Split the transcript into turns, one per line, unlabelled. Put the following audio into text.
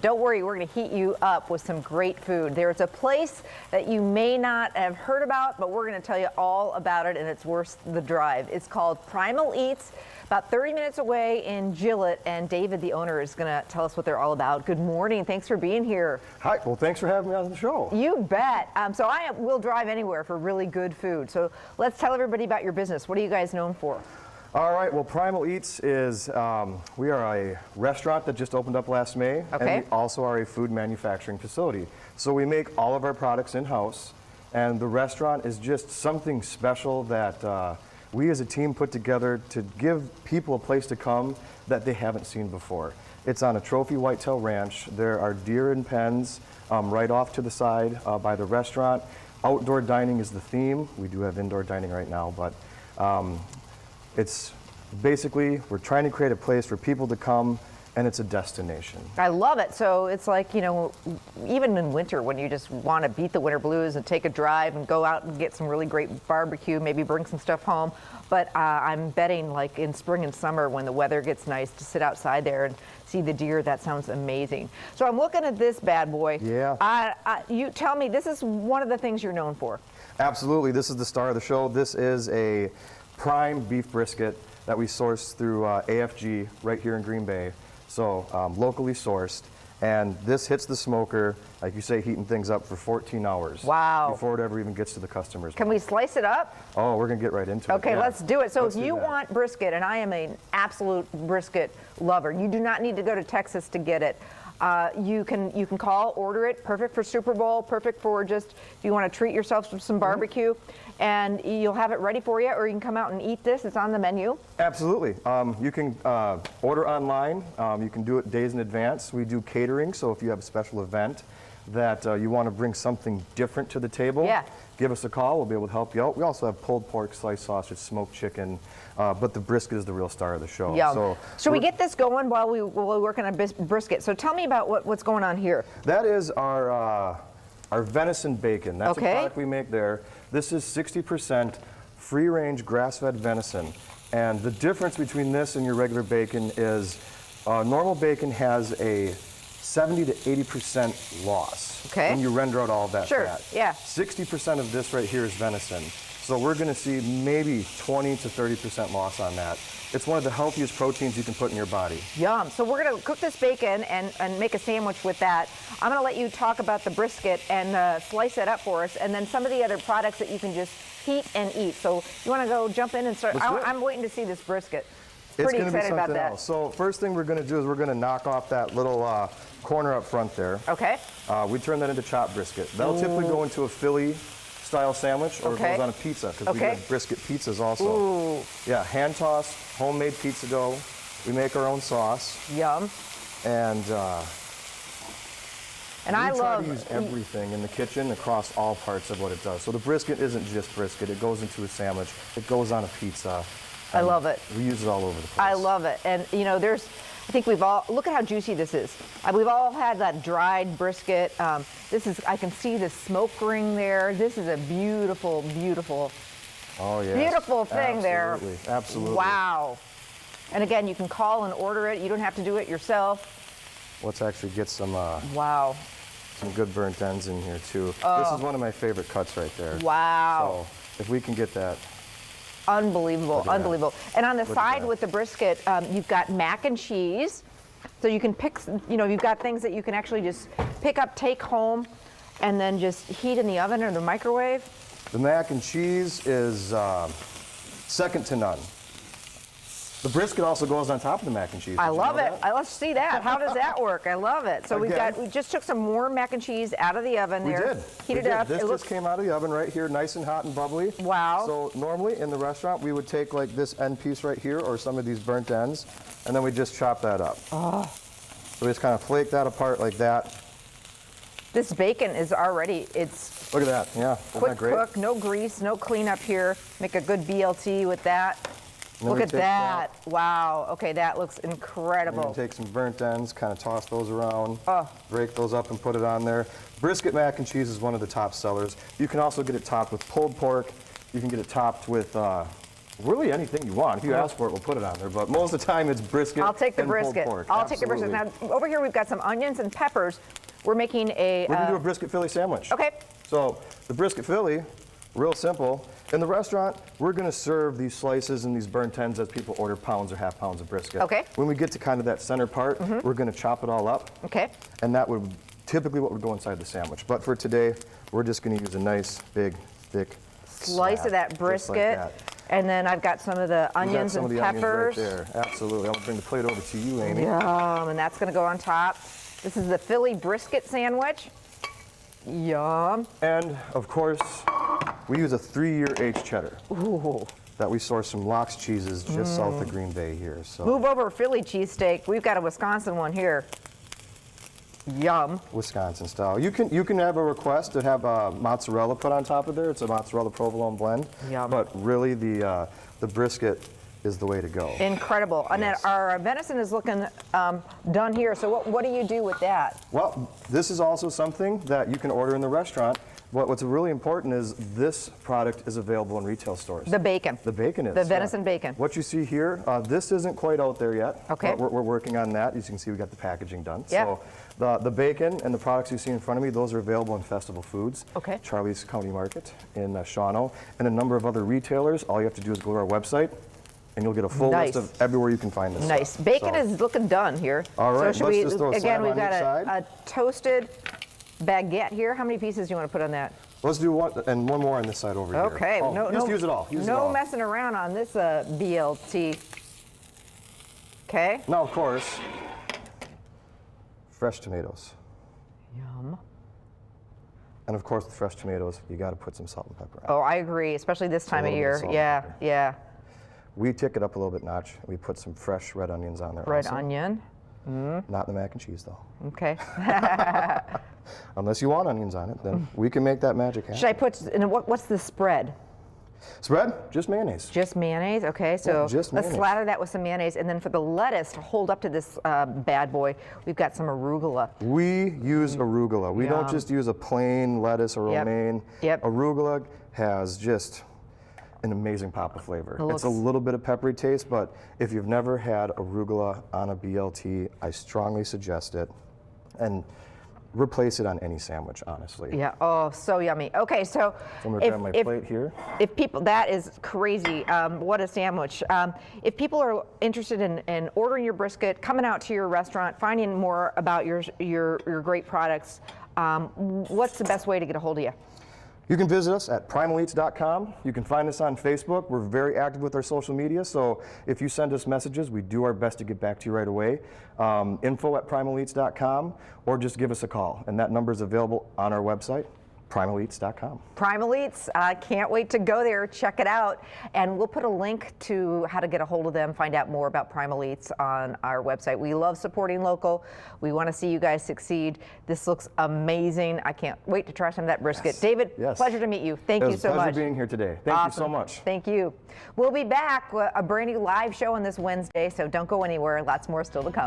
Don't worry, we're going to heat you up with some great food. There's a place that you may not have heard about, but we're going to tell you all about it, and it's worth the drive. It's called Primal Eats, about 30 minutes away in Gillette, and David, the owner, is going to tell us what they're all about. Good morning. Thanks for being here.
Hi. Well, thanks for having me on the show.
You bet. So I will drive anywhere for really good food. So let's tell everybody about your business. What are you guys known for?
All right. Well, Primal Eats is, we are a restaurant that just opened up last May.
Okay.
And we also are a food manufacturing facility. So we make all of our products in-house. And the restaurant is just something special that we as a team put together to give people a place to come that they haven't seen before. It's on a trophy whitetail ranch. There are deer in pens right off to the side by the restaurant. Outdoor dining is the theme. We do have indoor dining right now, but it's basically, we're trying to create a place for people to come, and it's a destination.
I love it. So it's like, you know, even in winter when you just want to beat the winter blues and take a drive and go out and get some really great barbecue, maybe bring some stuff home. But I'm betting like in spring and summer when the weather gets nice to sit outside there and see the deer, that sounds amazing. So I'm looking at this bad boy.
Yeah.
You tell me, this is one of the things you're known for.
Absolutely. This is the star of the show. This is a prime beef brisket that we source through AFG right here in Green Bay. So locally sourced, and this hits the smoker, like you say, heating things up for 14 hours.
Wow.
Before it ever even gets to the customers.
Can we slice it up?
Oh, we're gonna get right into it.
Okay,
Yeah.
let's do it. So
Let's
if you want brisket, and I am an absolute brisket lover, you do not need to go to Texas to get it. You can call, order it. Perfect for Super Bowl, perfect for just if you want to treat yourself with some barbecue, and you'll have it ready for you, or you can come out and eat this. It's on the menu.
Absolutely. You can order online. You can do it days in advance. We do catering, so if you have a special event that you want to bring something different to the table,
yeah,
give us a call. We'll be able to help you out. We also have pulled pork, sliced sausage, smoked chicken, but the brisket is the real star of the show.
Yum.
So
should we get this going while we work on a brisket? So tell me about what's going on here.
That is our venison bacon. That's a product we make there. This is 60% free-range grass-fed venison. And the difference between this and your regular bacon is normal bacon has a 70 to 80% loss when you render out all of that fat.
Yeah.
60% of this right here is venison. So we're going to see maybe 20 to 30% loss on that. It's one of the healthiest proteins you can put in your body.
Yum. So we're going to cook this bacon and make a sandwich with that. I'm going to let you talk about the brisket and slice it up for us, and then some of the other products that you can just heat and eat. So you want to go jump in and start? I'm waiting to see this brisket. Pretty excited about that.
So first thing we're going to do is we're going to knock off that little corner up front there.
Okay.
We turn that into chopped brisket. That'll typically go into a Philly style sandwich, or it goes on a pizza, because we have brisket pizzas also.
Ooh.
Yeah, hand tossed, homemade pizza dough. We make our own sauce.
Yum.
And
I
love to use everything in the kitchen across all parts of what it does. So the brisket isn't just brisket. It goes into a sandwich. It goes on a pizza.
I love it.
We use it all over the place.
I love it. And you know, I think we've all, look at how juicy this is. We've all had that dried brisket. This is, I can see the smoke ring there. This is a beautiful, beautiful, beautiful thing there.
Absolutely.
Wow. And again, you can call and order it. You don't have to do it yourself.
Let's actually get some some good burnt ends in here too. This is one of my favorite cuts right there.
Wow.
So if we can get that.
Unbelievable, unbelievable. And on the side with the brisket, you've got mac and cheese. So you can pick, you know, you've got things that you can actually just pick up, take home, and then just heat in the oven or the microwave.
The mac and cheese is second to none. The brisket also goes on top of the mac and cheese.
I love it. Let's see that. How does that work? I love it. So we just took some warm mac and cheese out of the oven there. Heated it up.
This just came out of the oven right here, nice and hot and bubbly.
Wow.
So normally in the restaurant, we would take like this end piece right here or some of these burnt ends, and then we just chop that up. Oh. So we just kind of flake that apart like that.
This bacon is already, it's...
Look at that, yeah.
Quick cook, no grease, no cleanup here. Make a good BLT with that. Look at that. Wow. Okay, that looks incredible.
Take some burnt ends, kind of toss those around, break those up and put it on there. Brisket mac and cheese is one of the top sellers. You can also get it topped with pulled pork. You can get it topped with Really anything you want. If you ask for it, we'll put it on there. But most of the time, it's brisket.
I'll take the
and pulled
brisket.
pork.
I'll take the brisket. Now, over here, we've got some onions and peppers. We're making a.
We're gonna do a brisket Philly sandwich.
Okay.
So the brisket Philly, real simple. In the restaurant, we're gonna serve these slices and these burnt ends as people order pounds or half pounds of brisket.
Okay.
When we get to kind of that center part, we're gonna chop it all up.
Okay.
And that would typically what would go inside the sandwich. But for today, we're just gonna use a nice, big, thick
Slice of that
just
brisket.
like that.
And then I've got some of the
You got
onions
some
and
of the
peppers.
onions right there. Absolutely. I'm gonna bring the plate over to you, Amy.
Yum, and that's gonna go on top. This is the Philly brisket sandwich. Yum.
And of course, we use a 3-year aged cheddar
Ooh.
that we source from LUK's cheeses just south of Green Bay here. So
Move over Philly cheesesteak. We've got a Wisconsin one here. Yum.
Wisconsin style. You can have a request to have mozzarella put on top of there. It's a mozzarella provolone blend.
Yum.
But really, the brisket is the way to go.
Incredible. And then
Yes.
our venison is looking done here. So what do you do with that?
Well, this is also something that you can order in the restaurant. But what's really important is this product is available in retail stores.
The bacon.
The bacon is.
The venison bacon.
What you see here, this isn't quite out there yet.
Okay.
But we're working on that. As you can see, we got the packaging done.
Yeah.
So the bacon and the products you see in front of me, those are available in Festival Foods,
Okay.
Charlie's County Market in Shawano, and a number of other retailers. All you have to do is go to our website, and you'll get a full
Nice.
list of everywhere you can find this
Nice.
stuff.
Bacon
So-
is looking done here.
All right,
So should
let's
we,
just throw a
again,
slab
we've
on
got
each side.
a toasted baguette here. How many pieces do you want to put on that?
Let's do one, and one more on this side over here.
Okay.
Oh, just use it all. Use it
no
all.
messing around on this BLT. Okay.
Now, of course, fresh tomatoes.
Yum.
And of course, with fresh tomatoes, you got to put some salt and pepper on.
Oh, I agree, especially this time of
little bit of
year.
salt and
Yeah,
pepper.
yeah.
We tick it up a little bit notch. We put some fresh red onions on there.
Red
also.
onion.
Not the mac and cheese, though.
Okay.
Unless you want onions on it, then we can make that magic happen.
Should I put, and what's the spread?
Spread? Just mayonnaise.
Just mayonnaise? Okay, so
just
let's
mayonnaise.
slather that with some mayonnaise. And then for the lettuce to hold up to this bad boy, we've got some arugula.
We use arugula. We don't
Yum.
just use a plain lettuce or
Yep.
romaine.
Yep.
Arugula has just an amazing pop of flavor. It's a
looks-
little bit of peppery taste, but if you've never had arugula on a BLT, I strongly suggest it. And replace it on any sandwich, honestly.
Yeah, oh, so yummy. Okay, so
I'm gonna grab my plate here.
If people, that is crazy. What a sandwich. If people are interested in ordering your brisket, coming out to your restaurant, finding more about your great products, what's the best way to get a hold of you?
You can visit us at primaleats.com. You can find us on Facebook. We're very active with our social media, so if you send us messages, we do our best to get back to you right away. Info@primaleats.com, or just give us a call, and that number is available on our website, primaleats.com.
Primal Eats, can't wait to go there, check it out. And we'll put a link to how to get a hold of them, find out more about Primal Eats on our website. We love supporting local. We want to see you guys succeed. This looks amazing. I can't wait to try some of that brisket.
Yes.
David,
Yes.
pleasure to meet you. Thank
It
you
was
so
a pleasure
much.
being here today. Thank you so
Awesome.
much.
Thank you. We'll be back with a brand new live show on this Wednesday, so don't go anywhere. Lots more still to come.